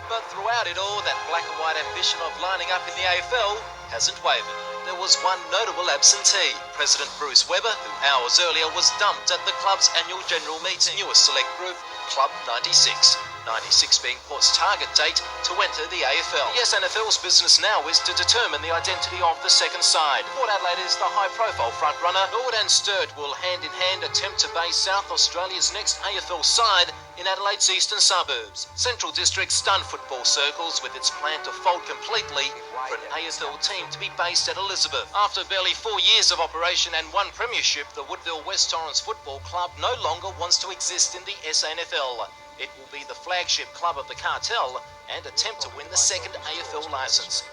But throughout it all, that black and white ambition of lining up in the AFL hasn't wavered. There was one notable absentee, President Bruce Webber, who hours earlier was dumped at the club's annual general meeting. Newest select group, Club 96. 96 being Port's target date to enter the AFL. The SNFL's business now is to determine the identity of the second side. Port Adelaide is the high-profile frontrunner. Lord and Sturt will hand-in-hand attempt to base South Australia's next AFL side in Adelaide's eastern suburbs. Central District stunned football circles with its plan to fold completely for an AFL team to be based at Elizabeth. After barely 4 years of operation and one premiership, the Woodville West Torrens Football Club no longer wants to exist in the SNFL. It will be the flagship club of the cartel and attempt to win the second AFL licence.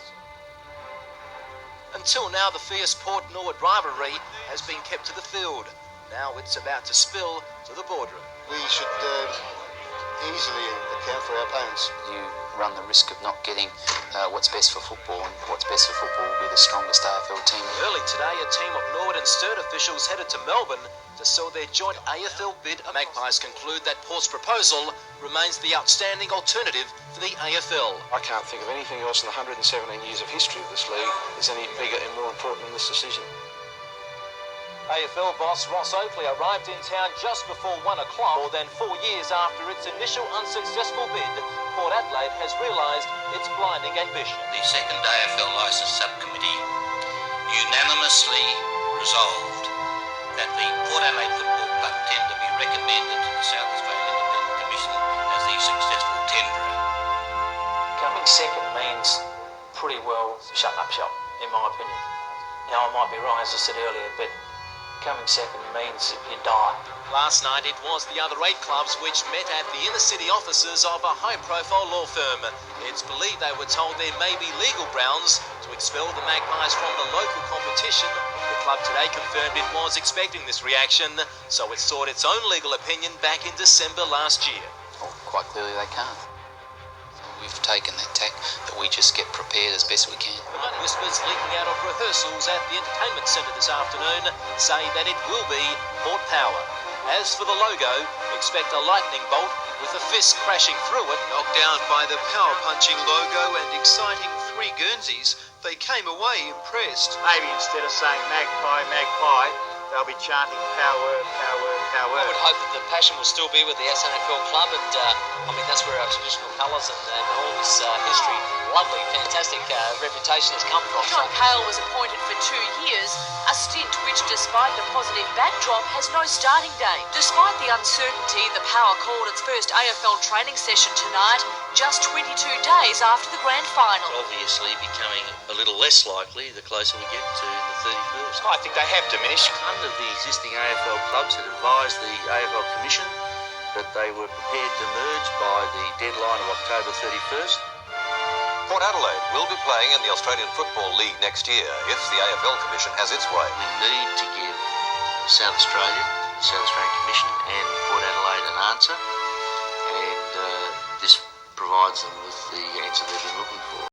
Until now, the fierce Port Norwood rivalry has been kept to the field. Now it's about to spill to the boardroom. We should easily account for our opponents. You run the risk of not getting what's best for football, and what's best for football will be the strongest AFL team. Early today, a team of Norwood and Sturt officials headed to Melbourne to sell their joint AFL bid. Magpies conclude that Port's proposal remains the outstanding alternative for the AFL. I can't think of anything else in the 117 years of history of this league that's any bigger and more important than this decision. AFL boss Ross Oakley arrived in town just before 1 o'clock. More than 4 years after its initial unsuccessful bid, Port Adelaide has realised its blinding ambition. The second AFL licence subcommittee unanimously resolved that the Port Adelaide Football Club tender be recommended to the South Australian Independent Commission as the successful tenderer. Coming second means pretty well shut up shop, in my opinion. Now, I might be wrong, as I said earlier, but coming second means you die. Last night it was the other 8 clubs which met at the inner city offices of a high-profile law firm. It's believed they were told there may be legal grounds to expel the Magpies from the local competition. The club today confirmed it was expecting this reaction, so it sought its own legal opinion back in December last year. Well, quite clearly they can't. We've taken that tack that we just get prepared as best we can. The whispers leaking out of rehearsals at the entertainment centre this afternoon say that it will be Port Power. As for the logo, expect a lightning bolt with a fist crashing through it. Knocked down by the power-punching logo and exciting 3 Guernseys, they came away impressed. Maybe instead of saying magpie, magpie, they'll be chanting power, power, power. I would hope that the passion will still be with the SNFL club, and that's where our traditional colours and all this history, lovely, fantastic reputation has come from. John Cale was appointed for 2 years, a stint which, despite the positive backdrop, has no starting date. Despite the uncertainty, the Power called its first AFL training session tonight, just 22 days after the grand final. Obviously becoming a little less likely the closer we get to the 31st. I think they have diminished. Under the existing AFL clubs had advised the AFL Commission that they were prepared to merge by the deadline of October 31st. Port Adelaide will be playing in the Australian Football League next year if the AFL Commission has its way. We need to give South Australia, the South Australian Commission and Port Adelaide an answer, and this provides them with the answer they've been looking for.